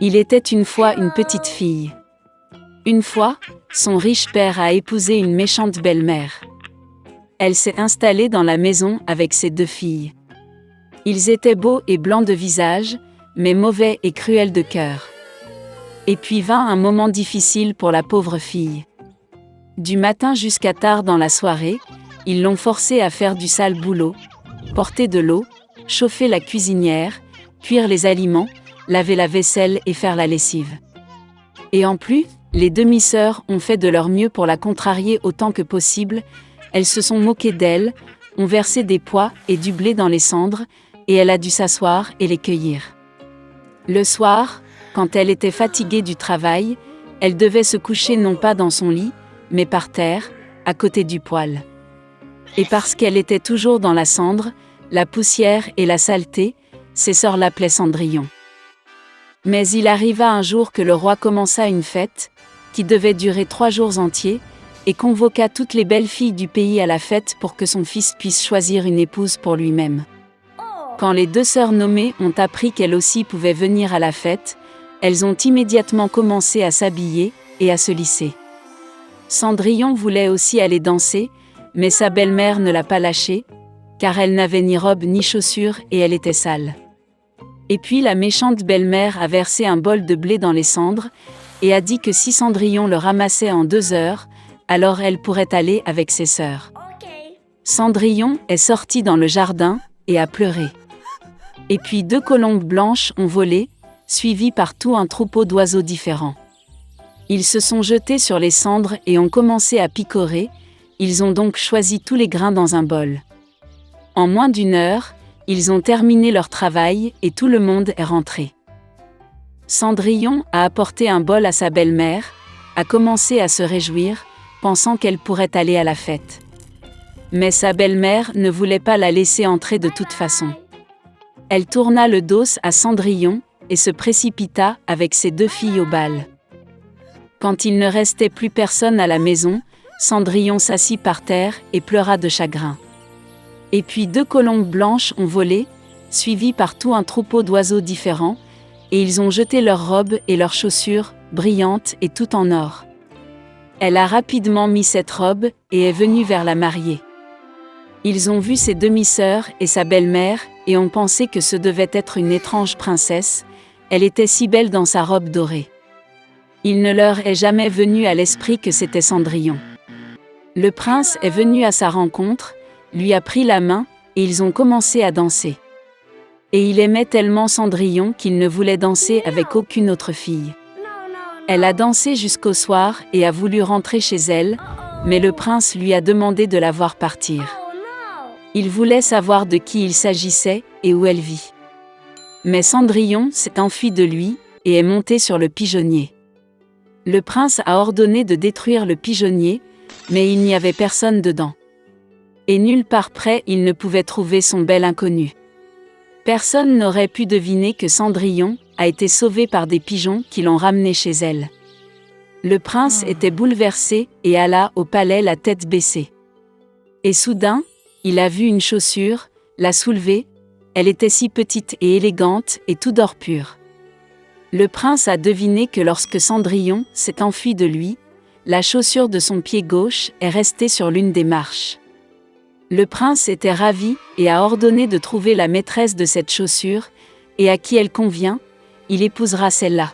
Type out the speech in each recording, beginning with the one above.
Il était une fois une petite fille. Une fois, son riche père a épousé une méchante belle-mère. Elle s'est installée dans la maison avec ses 2 filles. Ils étaient beaux et blancs de visage, mais mauvais et cruels de cœur. Et puis vint un moment difficile pour la pauvre fille. Du matin jusqu'à tard dans la soirée, ils l'ont forcée à faire du sale boulot, porter de l'eau, chauffer la cuisinière, cuire les aliments, laver la vaisselle et faire la lessive. Et en plus, les demi-sœurs ont fait de leur mieux pour la contrarier autant que possible. Elles se sont moquées d'elle, ont versé des pois et du blé dans les cendres, et elle a dû s'asseoir et les cueillir. Le soir, quand elle était fatiguée du travail, elle devait se coucher non pas dans son lit, mais par terre, à côté du poêle. Et parce qu'elle était toujours dans la cendre, la poussière et la saleté, ses sœurs l'appelaient Cendrillon. Mais il arriva un jour que le roi commença une fête, qui devait durer 3 jours entiers, et convoqua toutes les belles filles du pays à la fête pour que son fils puisse choisir une épouse pour lui-même. Quand les 2 sœurs nommées ont appris qu'elles aussi pouvaient venir à la fête, elles ont immédiatement commencé à s'habiller et à se lisser. Cendrillon voulait aussi aller danser, mais sa belle-mère ne l'a pas lâchée, car elle n'avait ni robe ni chaussures et elle était sale. Et puis la méchante belle-mère a versé un bol de blé dans les cendres, et a dit que si Cendrillon le ramassait en 2 heures, alors elle pourrait aller avec ses sœurs. Cendrillon est sorti dans le jardin, et a pleuré. Et puis 2 colombes blanches ont volé, suivies par tout un troupeau d'oiseaux différents. Ils se sont jetés sur les cendres et ont commencé à picorer, ils ont donc choisi tous les grains dans un bol. En moins d'1 heure, ils ont terminé leur travail et tout le monde est rentré. Cendrillon a apporté un bol à sa belle-mère, a commencé à se réjouir, pensant qu'elle pourrait aller à la fête. Mais sa belle-mère ne voulait pas la laisser entrer de toute façon. Elle tourna le dos à Cendrillon et se précipita avec ses 2 filles au bal. Quand il ne restait plus personne à la maison, Cendrillon s'assit par terre et pleura de chagrin. Et puis 2 colombes blanches ont volé, suivies par tout un troupeau d'oiseaux différents, et ils ont jeté leurs robes et leurs chaussures, brillantes et tout en or. Elle a rapidement mis cette robe et est venue vers la mariée. Ils ont vu ses demi-sœurs et sa belle-mère et ont pensé que ce devait être une étrange princesse, elle était si belle dans sa robe dorée. Il ne leur est jamais venu à l'esprit que c'était Cendrillon. Le prince est venu à sa rencontre, lui a pris la main, et ils ont commencé à danser. Et il aimait tellement Cendrillon qu'il ne voulait danser avec aucune autre fille. Elle a dansé jusqu'au soir et a voulu rentrer chez elle, mais le prince lui a demandé de la voir partir. Il voulait savoir de qui il s'agissait et où elle vit. Mais Cendrillon s'est enfuie de lui et est montée sur le pigeonnier. Le prince a ordonné de détruire le pigeonnier, mais il n'y avait personne dedans. Et nulle part près il ne pouvait trouver son bel inconnu. Personne n'aurait pu deviner que Cendrillon a été sauvée par des pigeons qui l'ont ramenée chez elle. Le prince était bouleversé et alla au palais la tête baissée. Et soudain, il a vu une chaussure, l'a soulevée, elle était si petite et élégante et tout d'or pur. Le prince a deviné que lorsque Cendrillon s'est enfuie de lui, la chaussure de son pied gauche est restée sur l'une des marches. Le prince était ravi et a ordonné de trouver la maîtresse de cette chaussure, et à qui elle convient, il épousera celle-là.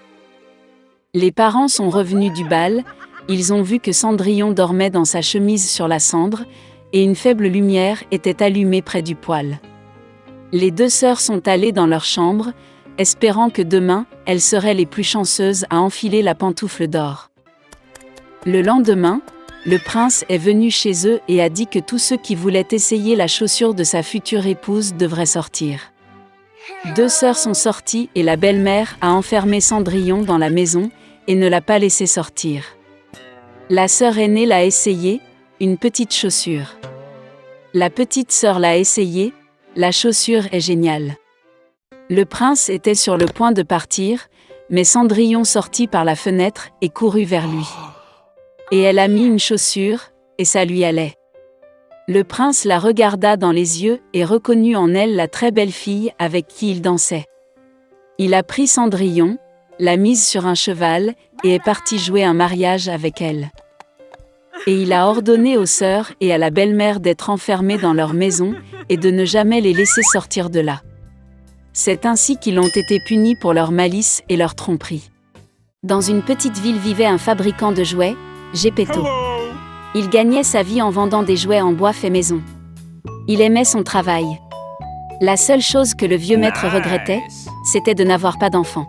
Les parents sont revenus du bal, ils ont vu que Cendrillon dormait dans sa chemise sur la cendre, et une faible lumière était allumée près du poêle. Les 2 sœurs sont allées dans leur chambre, espérant que demain, elles seraient les plus chanceuses à enfiler la pantoufle d'or. Le lendemain, le prince est venu chez eux et a dit que tous ceux qui voulaient essayer la chaussure de sa future épouse devraient sortir. 2 sœurs sont sorties et la belle-mère a enfermé Cendrillon dans la maison et ne l'a pas laissé sortir. La sœur aînée l'a essayé, une petite chaussure. La petite sœur l'a essayé, la chaussure est géniale. Le prince était sur le point de partir, mais Cendrillon sortit par la fenêtre et courut vers lui. Et elle a mis une chaussure, et ça lui allait. Le prince la regarda dans les yeux et reconnut en elle la très belle fille avec qui il dansait. Il a pris Cendrillon, l'a mise sur un cheval et est parti jouer un mariage avec elle. Et il a ordonné aux sœurs et à la belle-mère d'être enfermées dans leur maison et de ne jamais les laisser sortir de là. C'est ainsi qu'ils ont été punis pour leur malice et leur tromperie. Dans une petite ville vivait un fabricant de jouets, Geppetto. Il gagnait sa vie en vendant des jouets en bois fait maison. Il aimait son travail. La seule chose que le vieux maître regrettait, c'était de n'avoir pas d'enfant.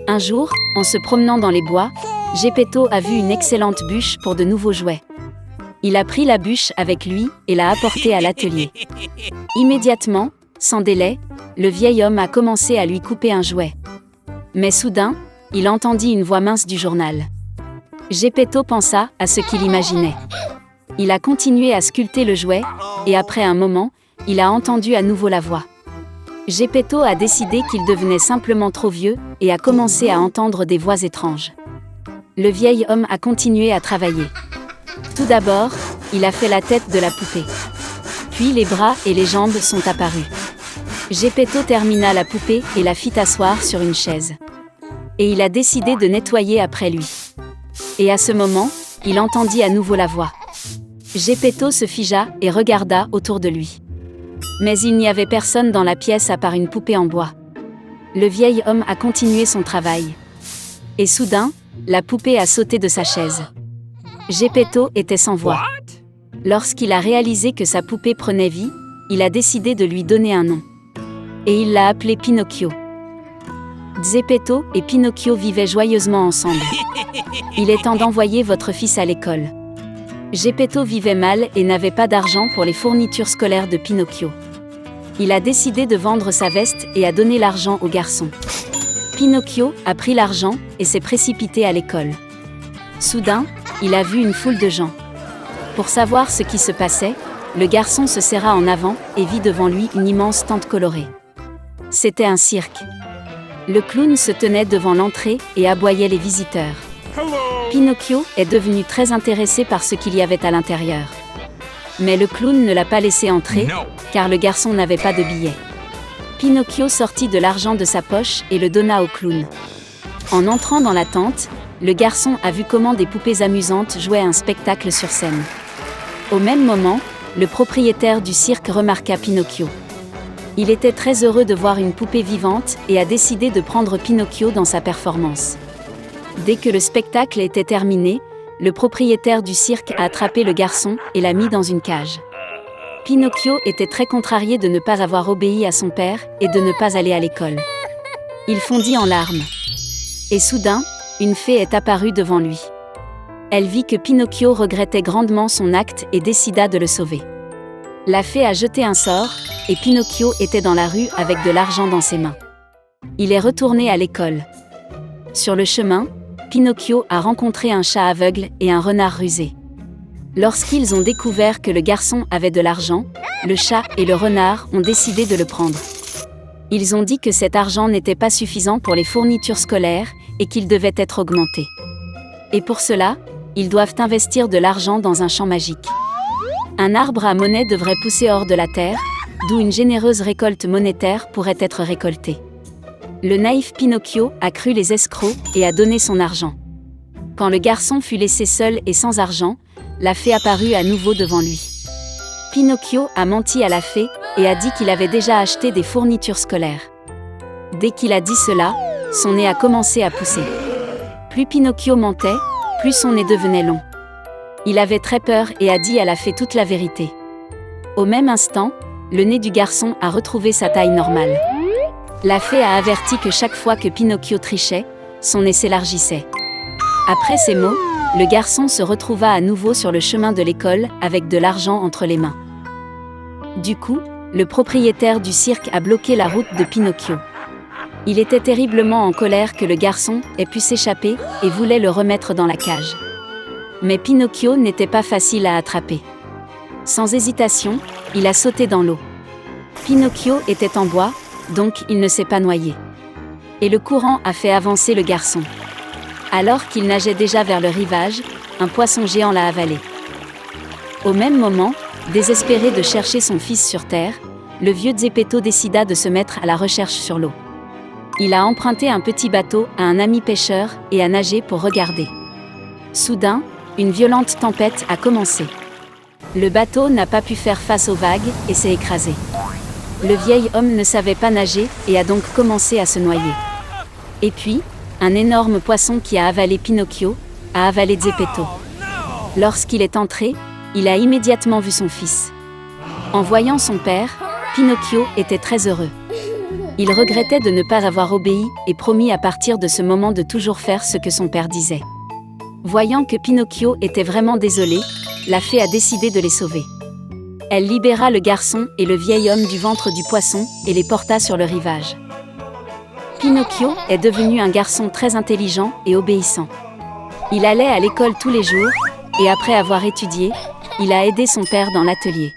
Un jour, en se promenant dans les bois, Geppetto a vu une excellente bûche pour de nouveaux jouets. Il a pris la bûche avec lui et l'a apportée à l'atelier. Immédiatement, sans délai, le vieil homme a commencé à lui couper un jouet. Mais soudain, il entendit une voix mince du journal. Geppetto pensa à ce qu'il imaginait. Il a continué à sculpter le jouet, et après un moment, il a entendu à nouveau la voix. Geppetto a décidé qu'il devenait simplement trop vieux, et a commencé à entendre des voix étranges. Le vieil homme a continué à travailler. Tout d'abord, il a fait la tête de la poupée. Puis les bras et les jambes sont apparus. Geppetto termina la poupée et la fit asseoir sur une chaise. Et il a décidé de nettoyer après lui. Et à ce moment, il entendit à nouveau la voix. Geppetto se figea et regarda autour de lui. Mais il n'y avait personne dans la pièce à part une poupée en bois. Le vieil homme a continué son travail. Et soudain, la poupée a sauté de sa chaise. Geppetto était sans voix. Lorsqu'il a réalisé que sa poupée prenait vie, il a décidé de lui donner un nom. Et il l'a appelé Pinocchio. Geppetto et Pinocchio vivaient joyeusement ensemble. Il est temps d'envoyer votre fils à l'école. Geppetto vivait mal et n'avait pas d'argent pour les fournitures scolaires de Pinocchio. Il a décidé de vendre sa veste et a donné l'argent au garçon. Pinocchio a pris l'argent et s'est précipité à l'école. Soudain, il a vu une foule de gens. Pour savoir ce qui se passait, le garçon se serra en avant et vit devant lui une immense tente colorée. C'était un cirque. Le clown se tenait devant l'entrée et aboyait les visiteurs. Pinocchio est devenu très intéressé par ce qu'il y avait à l'intérieur. Mais le clown ne l'a pas laissé entrer, car le garçon n'avait pas de billets. Pinocchio sortit de l'argent de sa poche et le donna au clown. En entrant dans la tente, le garçon a vu comment des poupées amusantes jouaient un spectacle sur scène. Au même moment, le propriétaire du cirque remarqua Pinocchio. Il était très heureux de voir une poupée vivante et a décidé de prendre Pinocchio dans sa performance. Dès que le spectacle était terminé, le propriétaire du cirque a attrapé le garçon et l'a mis dans une cage. Pinocchio était très contrarié de ne pas avoir obéi à son père et de ne pas aller à l'école. Il fondit en larmes. Et soudain, une fée est apparue devant lui. Elle vit que Pinocchio regrettait grandement son acte et décida de le sauver. La fée a jeté un sort, et Pinocchio était dans la rue avec de l'argent dans ses mains. Il est retourné à l'école. Sur le chemin, Pinocchio a rencontré un chat aveugle et un renard rusé. Lorsqu'ils ont découvert que le garçon avait de l'argent, le chat et le renard ont décidé de le prendre. Ils ont dit que cet argent n'était pas suffisant pour les fournitures scolaires et qu'il devait être augmenté. Et pour cela, ils doivent investir de l'argent dans un champ magique. Un arbre à monnaie devrait pousser hors de la terre, d'où une généreuse récolte monétaire pourrait être récoltée. Le naïf Pinocchio a cru les escrocs et a donné son argent. Quand le garçon fut laissé seul et sans argent, la fée apparut à nouveau devant lui. Pinocchio a menti à la fée et a dit qu'il avait déjà acheté des fournitures scolaires. Dès qu'il a dit cela, son nez a commencé à pousser. Plus Pinocchio mentait, plus son nez devenait long. Il avait très peur et a dit à la fée toute la vérité. Au même instant, le nez du garçon a retrouvé sa taille normale. La fée a averti que chaque fois que Pinocchio trichait, son nez s'élargissait. Après ces mots, le garçon se retrouva à nouveau sur le chemin de l'école avec de l'argent entre les mains. Du coup, le propriétaire du cirque a bloqué la route de Pinocchio. Il était terriblement en colère que le garçon ait pu s'échapper et voulait le remettre dans la cage. Mais Pinocchio n'était pas facile à attraper. Sans hésitation, il a sauté dans l'eau. Pinocchio était en bois, donc il ne s'est pas noyé. Et le courant a fait avancer le garçon. Alors qu'il nageait déjà vers le rivage, un poisson géant l'a avalé. Au même moment, désespéré de chercher son fils sur terre, le vieux Geppetto décida de se mettre à la recherche sur l'eau. Il a emprunté un petit bateau à un ami pêcheur et a nagé pour regarder. Soudain, une violente tempête a commencé. Le bateau n'a pas pu faire face aux vagues et s'est écrasé. Le vieil homme ne savait pas nager et a donc commencé à se noyer. Et puis, un énorme poisson qui a avalé Pinocchio a avalé Geppetto. Lorsqu'il est entré, il a immédiatement vu son fils. En voyant son père, Pinocchio était très heureux. Il regrettait de ne pas avoir obéi et promit à partir de ce moment de toujours faire ce que son père disait. Voyant que Pinocchio était vraiment désolé, la fée a décidé de les sauver. Elle libéra le garçon et le vieil homme du ventre du poisson et les porta sur le rivage. Pinocchio est devenu un garçon très intelligent et obéissant. Il allait à l'école tous les jours, et après avoir étudié, il a aidé son père dans l'atelier.